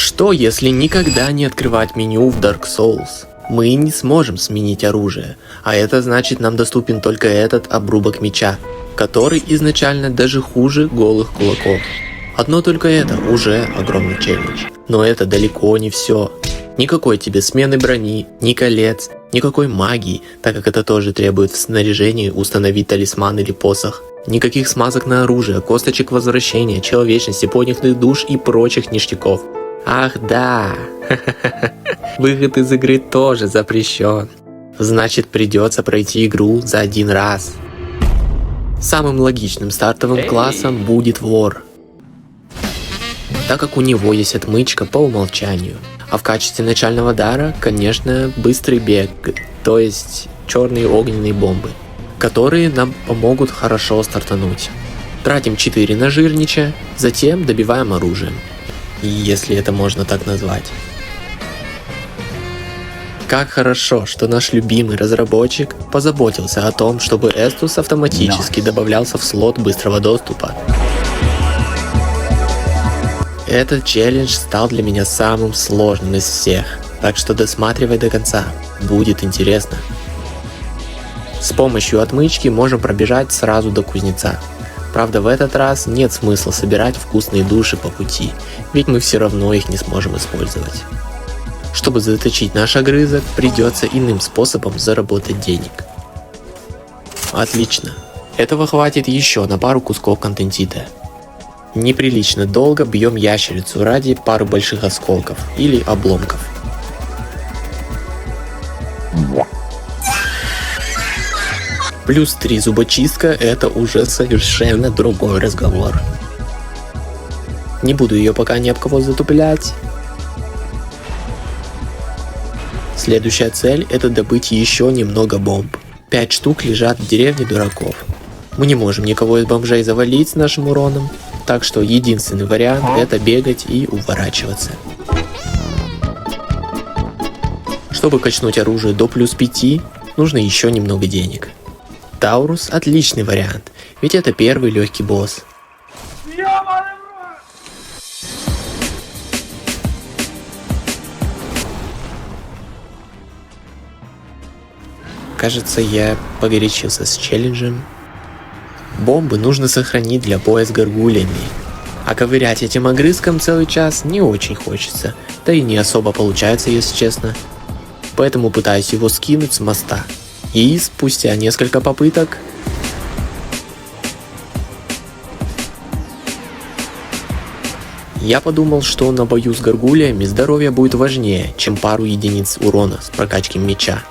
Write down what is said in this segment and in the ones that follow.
Что если никогда не открывать меню в Dark Souls? Мы не сможем сменить оружие, а это значит, нам доступен только этот обрубок меча, который изначально даже хуже голых кулаков. Одно только это уже огромный челлендж. Но это далеко не все. Никакой тебе смены брони, ни колец, никакой магии, так как это тоже требует в снаряжении установить талисман или посох. Никаких смазок на оружие, косточек возвращения, человечности, поднятых душ и прочих ништяков. Ах да, выход из игры тоже запрещен. Значит, придется пройти игру за один раз. Самым логичным стартовым классом будет вор, так как у него есть отмычка по умолчанию. А в качестве начального дара, конечно, быстрый бег, то есть черные огненные бомбы, которые нам помогут хорошо стартануть. Тратим 4 на жирнича, затем добиваем оружием, если это можно так назвать. Как хорошо, что наш любимый разработчик позаботился о том, чтобы Эстус автоматически добавлялся в слот быстрого доступа. Этот челлендж стал для меня самым сложным из всех, так что досматривай до конца, будет интересно. С помощью отмычки можем пробежать сразу до кузнеца. Правда, в этот раз нет смысла собирать вкусные души по пути, ведь мы все равно их не сможем использовать. Чтобы заточить наш огрызок, придется иным способом заработать денег. Отлично. Этого хватит еще на пару кусков контентита. Неприлично долго бьем ящерицу ради пары больших осколков или обломков. Плюс 3 зубочистка — это уже совершенно другой разговор. Не буду ее пока ни об кого затуплять. Следующая цель — это добыть еще немного бомб. 5 штук лежат в деревне дураков. Мы не можем никого из бомжей завалить с нашим уроном, так что единственный вариант — это бегать и уворачиваться. Чтобы качнуть оружие до плюс 5, нужно еще немного денег. Таурус — отличный вариант, ведь это первый легкий босс. Кажется, я погорячился с челленджем. Бомбы нужно сохранить для боя с горгульями. А ковырять этим огрызком целый час не очень хочется, да и не особо получается, если честно. Поэтому пытаюсь его скинуть с моста. И спустя несколько попыток... Я подумал, что на бою с горгульями здоровье будет важнее, чем пару единиц урона с прокачки меча.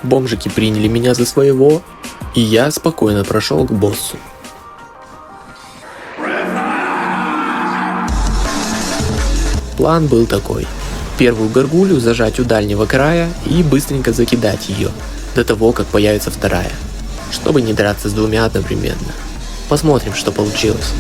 Бомжики приняли меня за своего, и я спокойно прошел к боссу. План был такой. Первую горгулью зажать у дальнего края и быстренько закидать ее, до того, как появится вторая, чтобы не драться с двумя одновременно. Посмотрим, что получилось.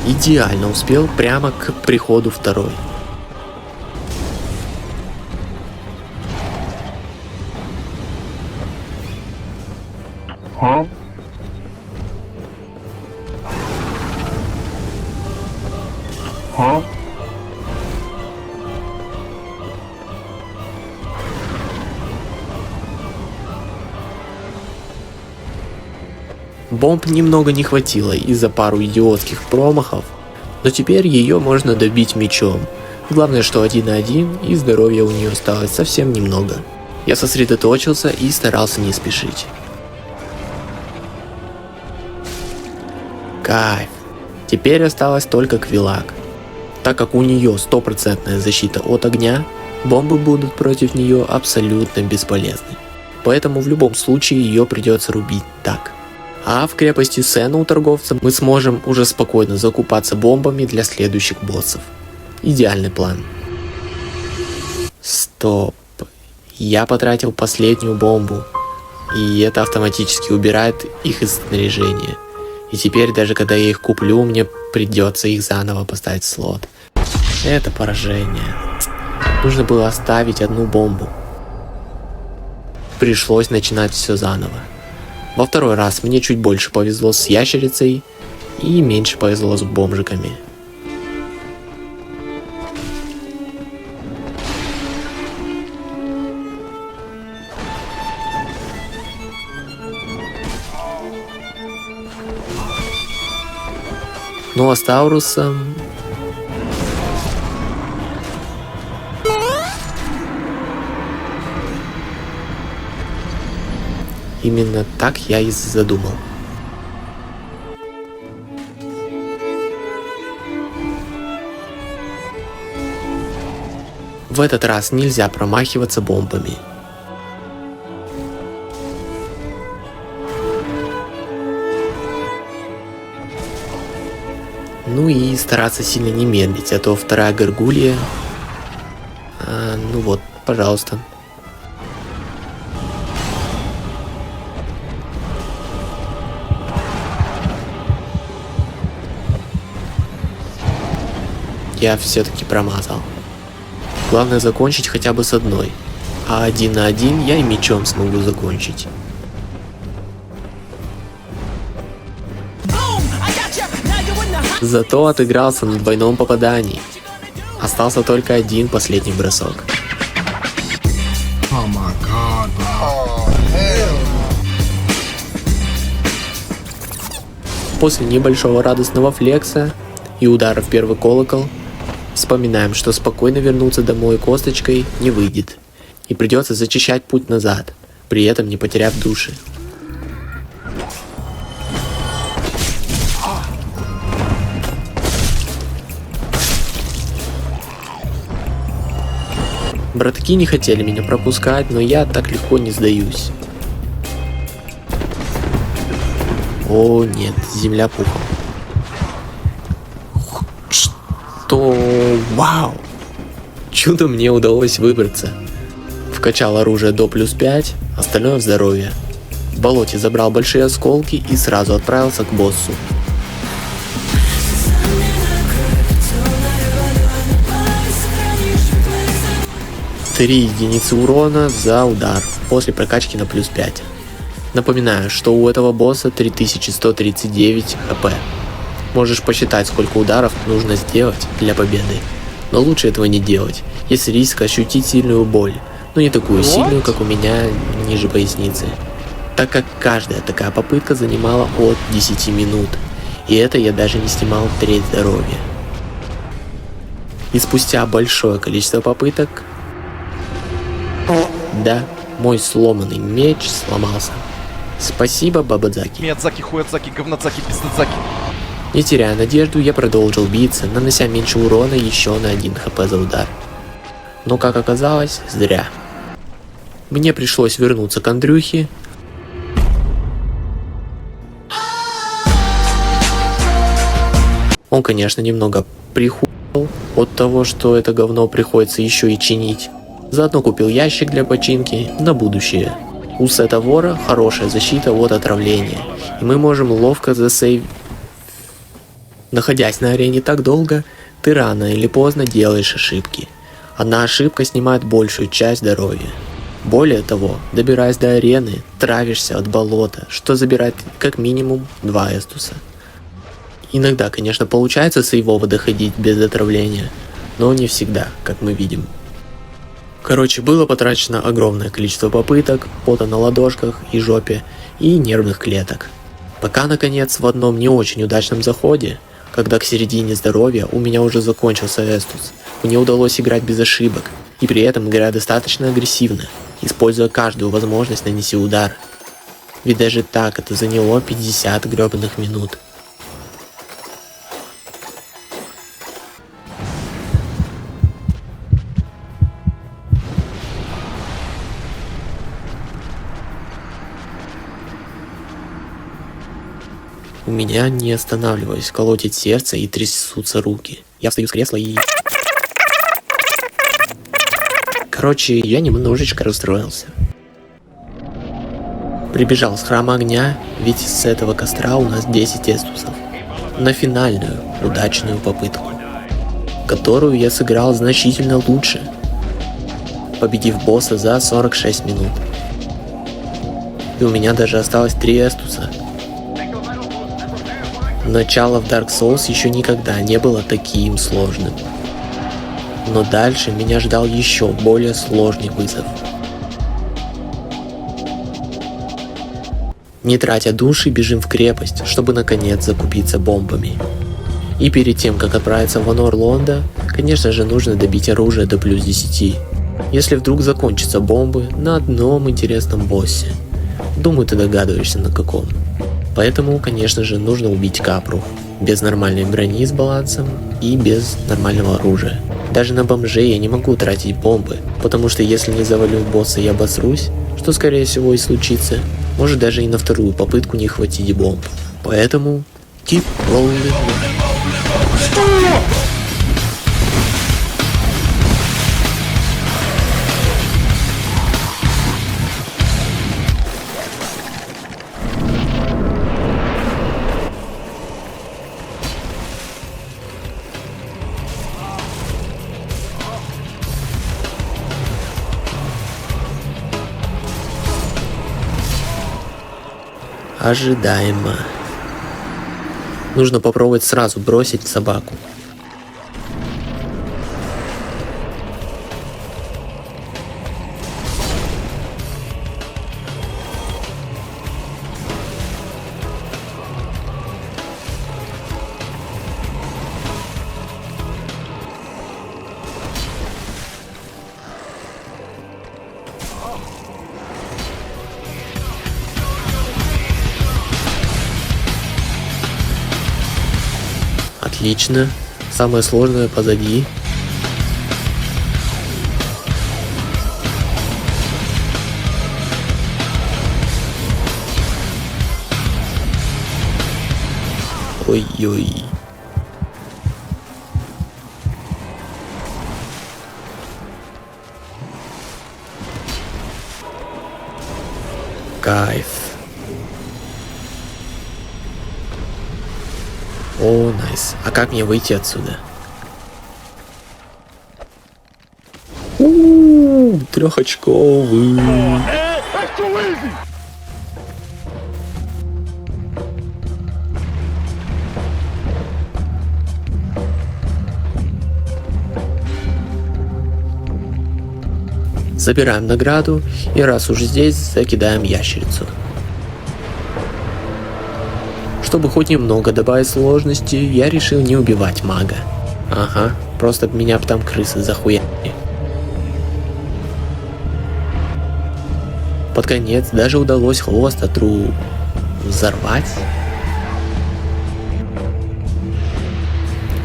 Идеально успел прямо к приходу второй. Бомб немного не хватило из-за пару идиотских промахов, но теперь ее можно добить мечом. Главное, что 1 на 1 и здоровья у нее осталось совсем немного. Я сосредоточился и старался не спешить. Кайф. Теперь осталось только Квилак. Так как у нее 100% защита от огня, бомбы будут против нее абсолютно бесполезны. Поэтому в любом случае ее придется рубить так. А в крепости Сена у торговца мы сможем уже спокойно закупаться бомбами для следующих боссов. Идеальный план. Стоп. Я потратил последнюю бомбу, и это автоматически убирает их из снаряжения. И теперь даже когда я их куплю, мне придется их заново поставить в слот. Это поражение. Нужно было оставить одну бомбу. Пришлось начинать все заново. Во второй раз мне чуть больше повезло с ящерицей и меньше повезло с бомжиками. Ну а с Таурусом... Именно так я и задумал. В этот раз нельзя промахиваться бомбами. Ну и стараться сильно не медлить, а то вторая горгулья... ну вот, пожалуйста. Я все-таки промазал. Главное закончить хотя бы с одной. А 1 на 1 я и мечом смогу закончить. Зато отыгрался на двойном попадании. Остался только один последний бросок. После небольшого радостного флекса и удара в первый колокол, вспоминаем, что спокойно вернуться домой косточкой не выйдет, и придется зачищать путь назад, при этом не потеряв души. Братки не хотели меня пропускать, но я так легко не сдаюсь. О нет, земля пухом. Что? Вау! Чудо мне удалось выбраться. Вкачал оружие до +5, остальное в здоровье. В болоте забрал большие осколки и сразу отправился к боссу. Три единицы урона за удар после прокачки на +5. Напоминаю, что у этого босса 3139 хп. Можешь посчитать, сколько ударов нужно сделать для победы. Но лучше этого не делать, есть риск ощутить сильную боль, но не такую сильную, как у меня ниже поясницы. Так как каждая такая попытка занимала от 10 минут. И это я даже не снимал треть здоровья. И спустя большое количество попыток... Да, мой сломанный меч сломался. Спасибо, Бабадзаки. Миядзаки, Хуядзаки, Говнодзаки, Пиздадзаки. Не теряя надежду, я продолжил биться, нанося меньше урона еще на 1 хп за удар. Но как оказалось, зря. Мне пришлось вернуться к Андрюхе. Он, конечно, немного прихуел от того, что это говно приходится еще и чинить. Заодно купил ящик для починки на будущее. У сета вора хорошая защита от отравления, и мы можем ловко засейв... Находясь на арене так долго, ты рано или поздно делаешь ошибки. Одна ошибка снимает большую часть здоровья. Более того, добираясь до арены, травишься от болота, что забирает как минимум 2 эстуса. Иногда, конечно, получается сейвово доходить без отравления, но не всегда, как мы видим. Короче, было потрачено огромное количество попыток, пота на ладошках и жопе, и нервных клеток. Пока, наконец, в одном не очень удачном заходе, когда к середине здоровья у меня уже закончился эстус, мне удалось играть без ошибок, и при этом играя достаточно агрессивно, используя каждую возможность нанести удар. Ведь даже так это заняло 50 гребаных минут. У меня, не останавливаясь, колотит сердце и трясутся руки. Я встаю с кресла и... Короче, я немножечко расстроился. Прибежал с храма огня, ведь с этого костра у нас 10 эстусов. На финальную, удачную попытку, которую я сыграл значительно лучше, победив босса за 46 минут. И у меня даже осталось 3 эстуса. Начало в Dark Souls еще никогда не было таким сложным. Но дальше меня ждал еще более сложный вызов. Не тратя души, бежим в крепость, чтобы наконец закупиться бомбами. И перед тем, как отправиться в Анор Лонда, конечно же нужно добить оружие до плюс 10. Если вдруг закончатся бомбы на одном интересном боссе. Думаю, ты догадываешься на каком. Поэтому, конечно же, нужно убить Капру. Без нормальной брони с балансом и без нормального оружия. Даже на бомжей я не могу тратить бомбы, потому что если не завалю босса и обосрусь, что скорее всего и случится, может даже и на вторую попытку не хватить бомб. Поэтому keep rolling. Ожидаемо. Нужно попробовать сразу бросить собаку. Отлично. Самое сложное позади. Ой-ой. Кайф. О, найс. А как мне выйти отсюда? Трехочковый. Забираем награду и раз уж здесь, закидаем ящерицу. Чтобы хоть немного добавить сложности, я решил не убивать мага. Ага, просто меня там крысы захуяли. Под конец даже удалось хвост отру взорвать.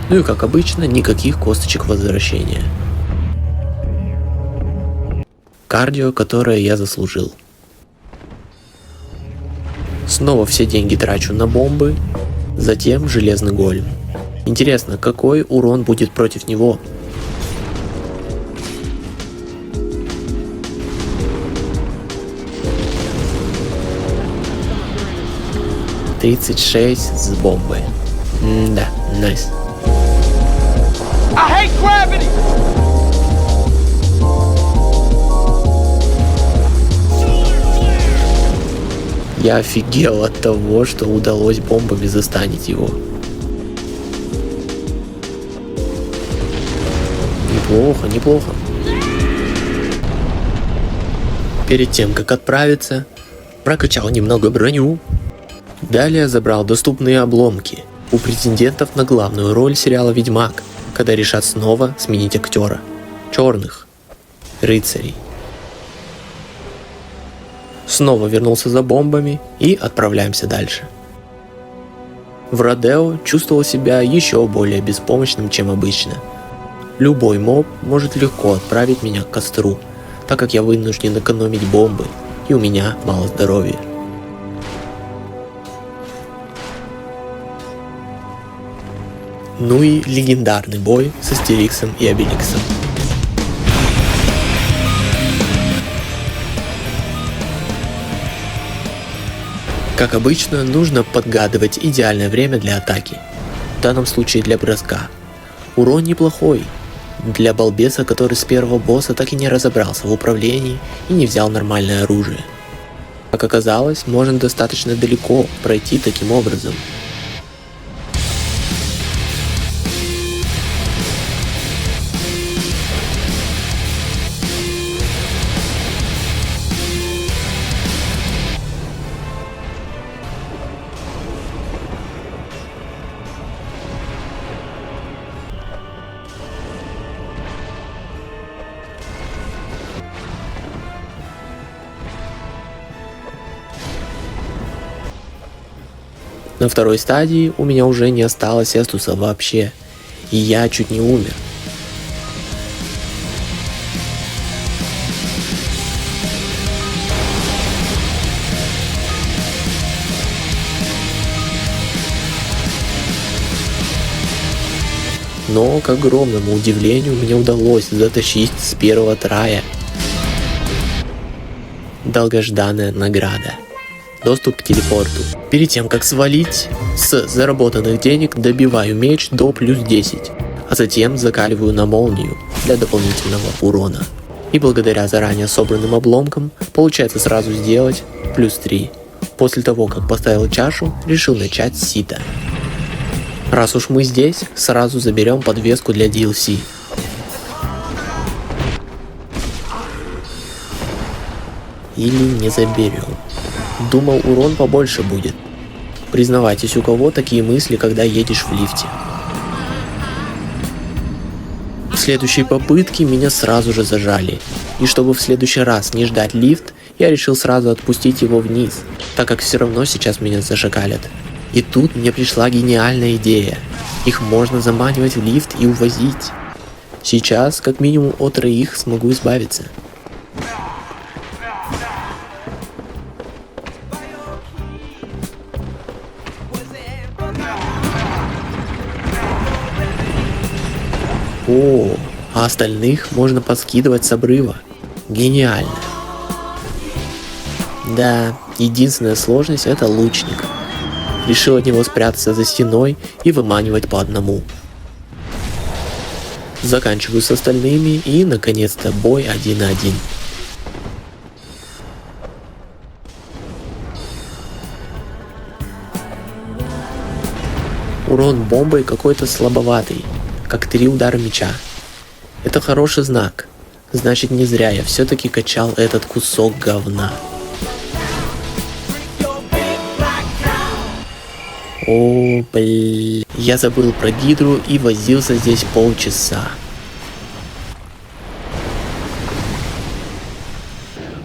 Ну и как обычно, никаких косточек возвращения. Кардио, которое я заслужил. Снова все деньги трачу на бомбы, затем железный голем. Интересно, какой урон будет против него? «36 с бомбой». Да, найс. I hate gravity! Я офигел от того, что удалось бомбами застанить его. Неплохо, неплохо. Перед тем, как отправиться, прокачал немного броню. Далее забрал доступные обломки у претендентов на главную роль сериала «Ведьмак», когда решат снова сменить актера. Черных рыцарей. Снова вернулся за бомбами и отправляемся дальше. В Родео чувствовал себя еще более беспомощным, чем обычно. Любой моб может легко отправить меня к костру, так как я вынужден экономить бомбы, и у меня мало здоровья. Ну и легендарный бой с Астериксом и Обеликсом. Как обычно, нужно подгадывать идеальное время для атаки. В данном случае для броска. Урон неплохой. Для балбеса, который с первого босса так и не разобрался в управлении и не взял нормальное оружие. Как оказалось, можно достаточно далеко пройти таким образом. На второй стадии у меня уже не осталось эстуса вообще, и я чуть не умер. Но, к огромному удивлению, мне удалось затащить с первого трая. Долгожданная награда. Доступ к телепорту. Перед тем как свалить, с заработанных денег добиваю меч до плюс 10, а затем закаливаю на молнию для дополнительного урона. И благодаря заранее собранным обломкам получается сразу сделать плюс 3. После того как поставил чашу, решил начать с сита. Раз уж мы здесь, сразу заберем подвеску для DLC. Или не заберем. Думал, урон побольше будет. Признавайтесь, у кого такие мысли, когда едешь в лифте. В следующей попытке меня сразу же зажали. И чтобы в следующий раз не ждать лифт, я решил сразу отпустить его вниз, так как все равно сейчас меня зашакалят. И тут мне пришла гениальная идея. Их можно заманивать в лифт и увозить. Сейчас как минимум от 3 смогу избавиться. О, а остальных можно подскидывать с обрыва. Гениально. Да, единственная сложность — это лучник. Решил от него спрятаться за стеной и выманивать по одному. Заканчиваю с остальными и, наконец-то, бой 1 на 1. Урон бомбой какой-то слабоватый, как 3 удара меча. Это хороший знак. Значит, не зря я все-таки качал этот кусок говна. О, блин. Я забыл про гидру и возился здесь полчаса.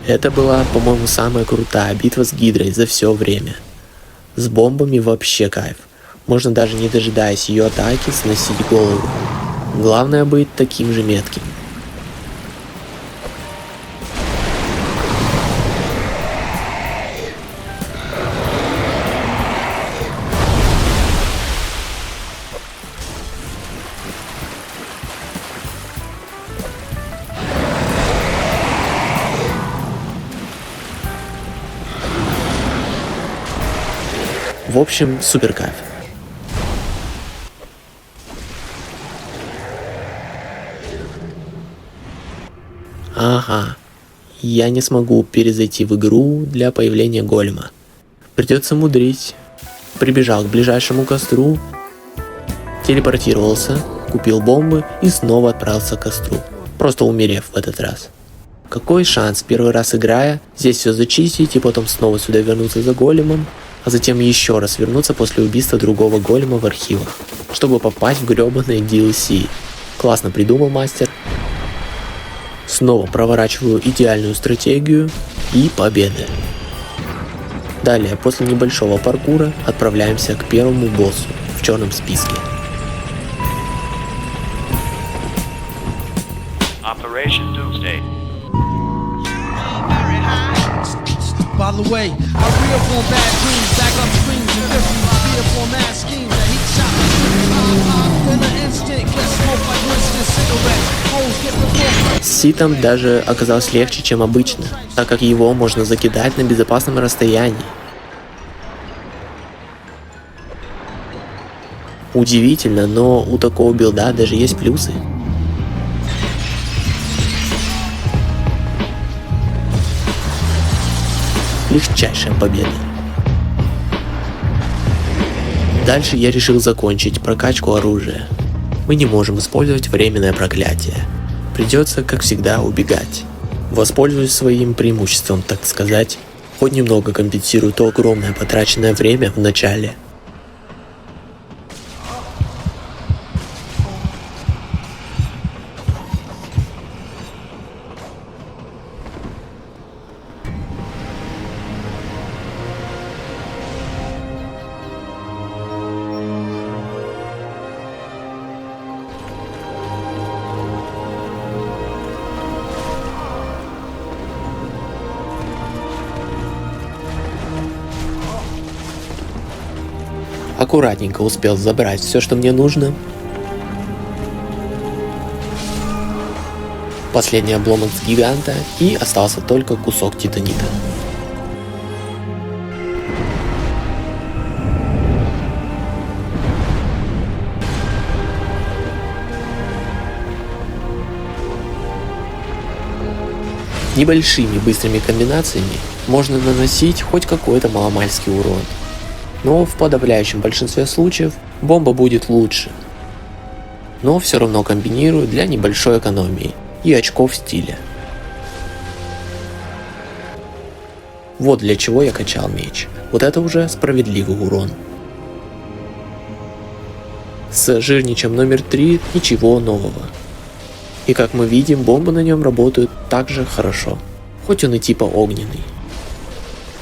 Это была, по-моему, самая крутая битва с гидрой за все время. С бомбами вообще кайф. Можно даже не дожидаясь ее атаки сносить голову. Главное быть таким же метким. В общем, супер кайф. Ага, я не смогу перезайти в игру для появления голема. Придется мудрить. Прибежал к ближайшему костру, телепортировался, купил бомбы и снова отправился к костру, просто умерев в этот раз. Какой шанс первый раз играя, здесь все зачистить и потом снова сюда вернуться за големом, а затем еще раз вернуться после убийства другого голема в архивах, чтобы попасть в гребаные DLC. Классно придумал мастер. Снова проворачиваю идеальную стратегию и победа. Далее, после небольшого паркура, отправляемся к первому боссу в черном списке. Operation Doomsday. By the way, I real for bad dreams, back up screams and different fear for mad schemes. A heat shot, in an instant, get smoked like Winston cigarettes. Hoes get the С ситом даже оказалось легче, чем обычно, так как его можно закидать на безопасном расстоянии. Удивительно, но у такого билда даже есть плюсы. Легчайшая победа. Дальше я решил закончить прокачку оружия. Мы не можем использовать временное проклятие. Придется, как всегда, убегать. Воспользуюсь своим преимуществом, так сказать. Хоть немного компенсирую то огромное потраченное время в начале. Аккуратненько успел забрать все, что мне нужно. Последний обломок с гиганта, и остался только кусок титанита. Небольшими быстрыми комбинациями можно наносить хоть какой-то маломальский урон. Но в подавляющем большинстве случаев бомба будет лучше. Но все равно комбинирую для небольшой экономии и очков стиля. Вот для чего я качал меч. Вот это уже справедливый урон. С жирничем номер 3 ничего нового. И как мы видим, бомбы на нем работают также хорошо, хоть он и типа огненный.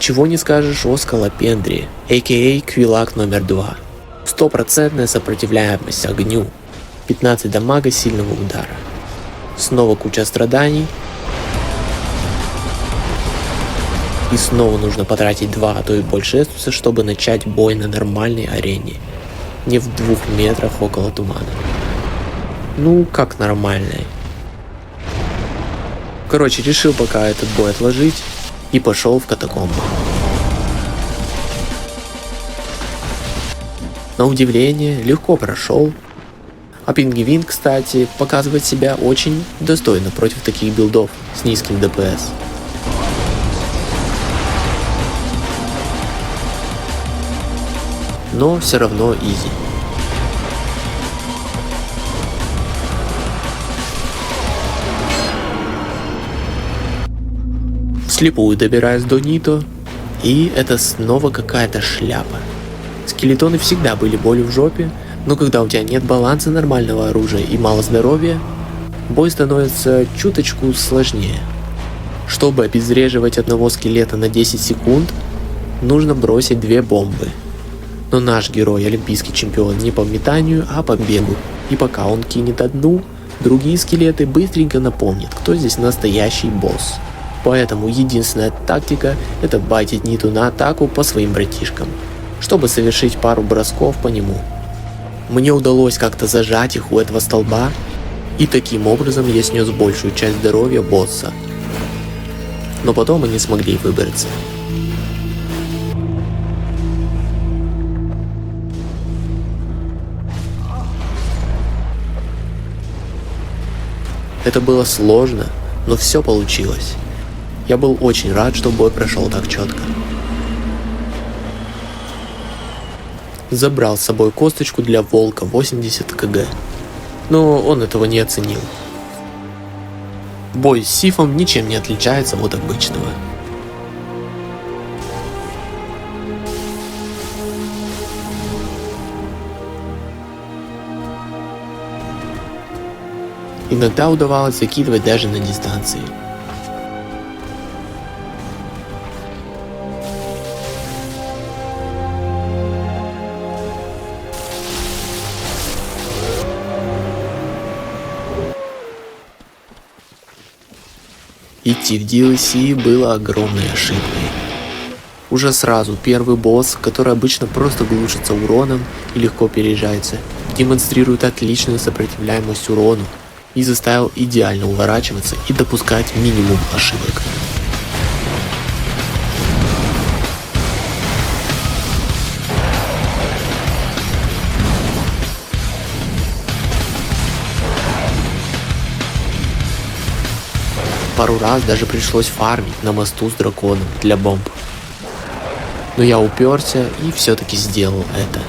Чего не скажешь о скалопендрии, а.к.а. Квилак номер 2. 100% сопротивляемость огню, 15 дамага сильного удара. Снова куча страданий. И снова нужно потратить 2, а то и больше эстуса, чтобы начать бой на нормальной арене. Не в 2 метрах около тумана. Ну, как нормальной. Короче, решил пока этот бой отложить. И пошел в катакомбы. На удивление, легко прошел. А Пингвин, кстати, показывает себя очень достойно против таких билдов с низким ДПС. Но все равно изи. Вслепую добираюсь до Нито, и это снова какая-то шляпа. Скелетоны всегда были болью в жопе, но когда у тебя нет баланса нормального оружия и мало здоровья, бой становится чуточку сложнее. Чтобы обезвреживать одного скелета на 10 секунд, нужно бросить 2 бомбы. Но наш герой олимпийский чемпион не по метанию, а по бегу, и пока он кинет одну, другие скелеты быстренько напомнят, кто здесь настоящий босс. Поэтому единственная тактика — это байтить Ниту на атаку по своим братишкам, чтобы совершить пару бросков по нему. Мне удалось как-то зажать их у этого столба, и таким образом я снес большую часть здоровья босса. Но потом они смогли выбраться. Это было сложно, но все получилось. Я был очень рад, что бой прошел так четко. Забрал с собой косточку для волка 80 кг, но он этого не оценил. Бой с Сифом ничем не отличается от обычного. Иногда удавалось закидывать даже на дистанции. Идти в DLC было огромной ошибкой. Уже сразу первый босс, который обычно просто глушится уроном и легко переезжается, демонстрирует отличную сопротивляемость урону и заставил идеально уворачиваться и допускать минимум ошибок. Пару раз даже пришлось фармить на мосту с драконом для бомб. Но я уперся и все-таки сделал это.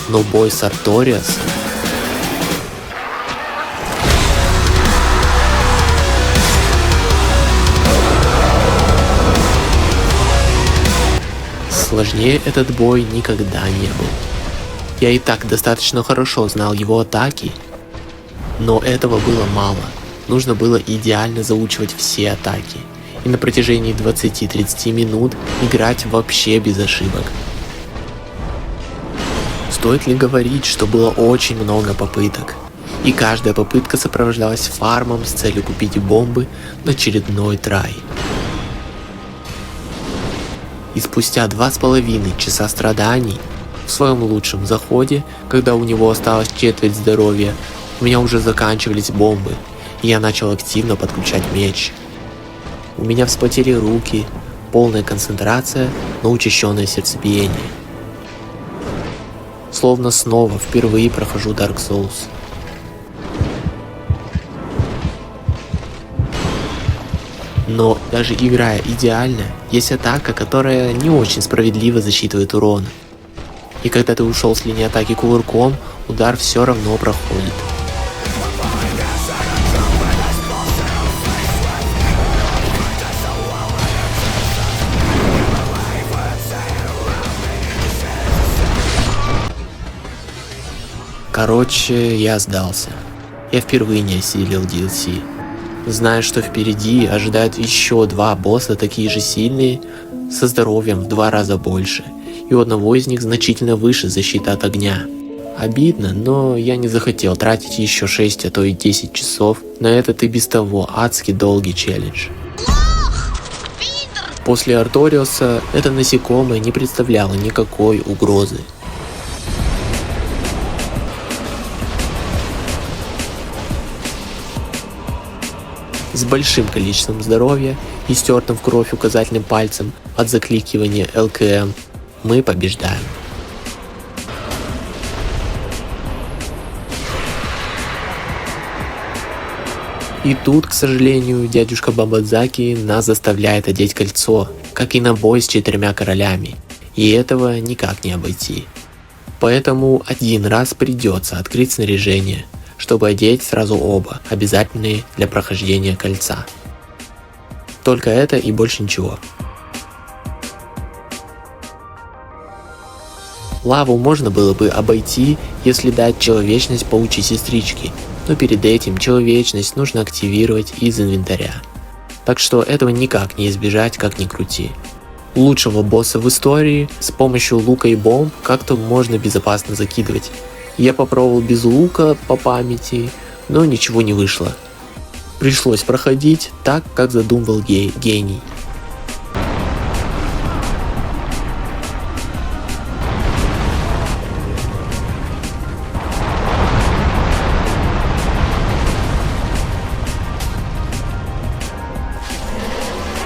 Но бой с Арториас... Сложнее этот бой никогда не был. Я и так достаточно хорошо знал его атаки, но этого было мало. Нужно было идеально заучивать все атаки и на протяжении 20-30 минут играть вообще без ошибок. Стоит ли говорить, что было очень много попыток, и каждая попытка сопровождалась фармом с целью купить бомбы на очередной трай. И спустя 2,5 часа страданий, в своем лучшем заходе, когда у него осталось четверть здоровья, у меня уже заканчивались бомбы, и я начал активно подключать меч. У меня вспотели руки, полная концентрация, но учащенное сердцебиение. Словно снова впервые прохожу Dark Souls. Но даже играя идеально, есть атака, которая не очень справедливо засчитывает урон. И когда ты ушел с линии атаки кувырком, удар все равно проходит. Короче, я сдался. Я впервые не осилил DLC. Зная, что впереди ожидают еще 2 босса такие же сильные, со здоровьем в 2 раза больше, и у одного из них значительно выше защита от огня. Обидно, но я не захотел тратить еще 6, а то и 10 часов на этот и без того адски долгий челлендж. После Арториуса это насекомое не представляло никакой угрозы. С большим количеством здоровья и стертым в кровь указательным пальцем от закликивания ЛКМ мы побеждаем. И тут, к сожалению, дядюшка Бабадзаки нас заставляет одеть кольцо, как и на бой с 4 королями, и этого никак не обойти. Поэтому один раз придется открыть снаряжение, чтобы одеть сразу оба, обязательные для прохождения кольца. Только это и больше ничего. Лаву можно было бы обойти, если дать человечность паучьей сестричке, но перед этим человечность нужно активировать из инвентаря. Так что этого никак не избежать, как ни крути. Лучшего босса в истории с помощью лука и бомб как-то можно безопасно закидывать. Я попробовал без лука по памяти, но ничего не вышло. Пришлось проходить так, как задумывал гений.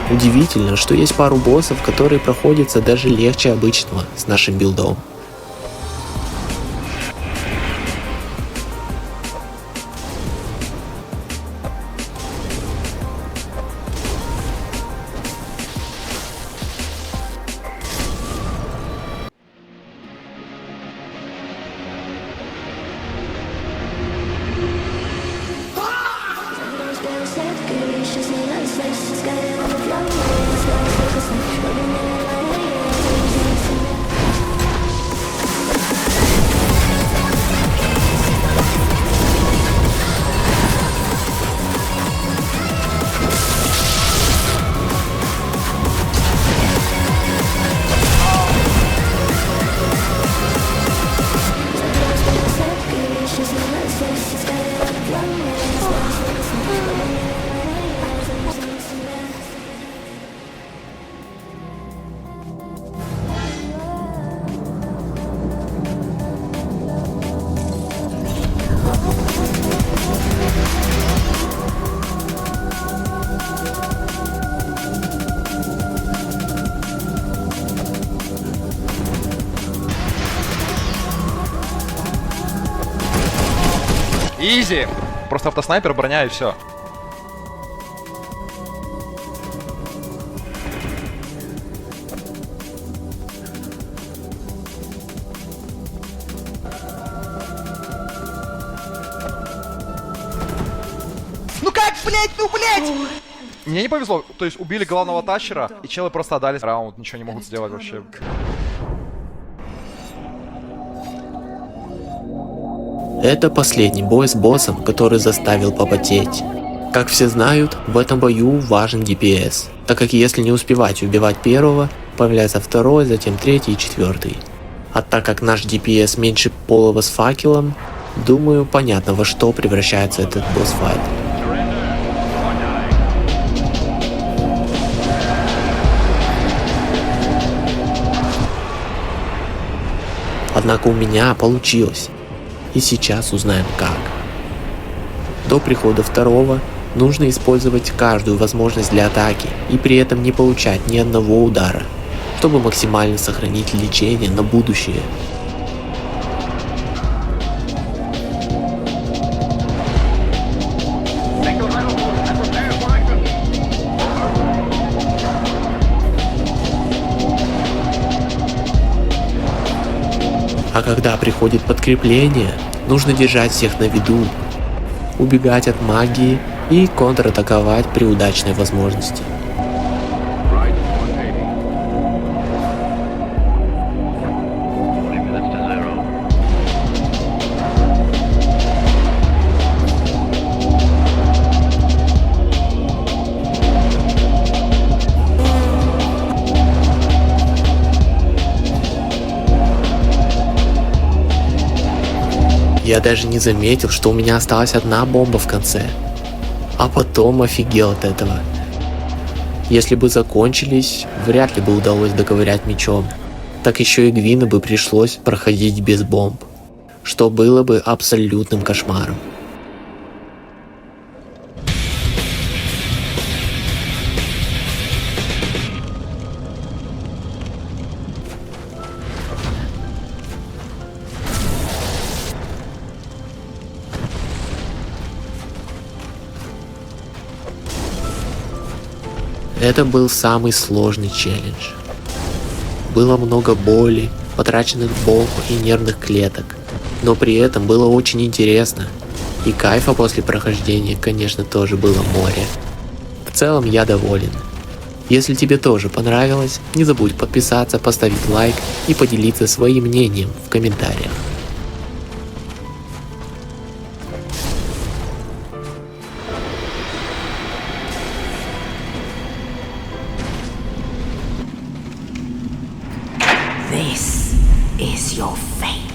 Удивительно, что есть пару боссов, которые проходятся даже легче обычного с нашим билдом. Изи! Просто автоснайпер, броня и все. Ну как, блять, ну блять! Мне не повезло, то есть убили главного тащера, и челы просто отдали раунд, ничего не могут сделать вообще. Это последний бой с боссом, который заставил попотеть. Как все знают, в этом бою важен DPS, так как если не успевать убивать первого, появляется второй, затем третий и четвертый. А так как наш DPS меньше полого с факелом, думаю, понятно, во что превращается этот босс-файт. Однако у меня получилось. И сейчас узнаем как. До прихода второго нужно использовать каждую возможность для атаки и при этом не получать ни одного удара, чтобы максимально сохранить лечение на будущее. А когда приходит подкрепление, нужно держать всех на виду, убегать от магии и контратаковать при удачной возможности. Minutes to zero. Я даже не заметил, что у меня осталась одна бомба в конце. А потом офигел от этого. Если бы закончились, вряд ли бы удалось доковырять мечом. Так еще и Гвину бы пришлось проходить без бомб, что было бы абсолютным кошмаром. Это был самый сложный челлендж. Было много боли, потраченных бомб и нервных клеток, но при этом было очень интересно. И кайфа после прохождения, конечно, тоже было море. В целом я доволен. Если тебе тоже понравилось, не забудь подписаться, поставить лайк и поделиться своим мнением в комментариях. This is your fate.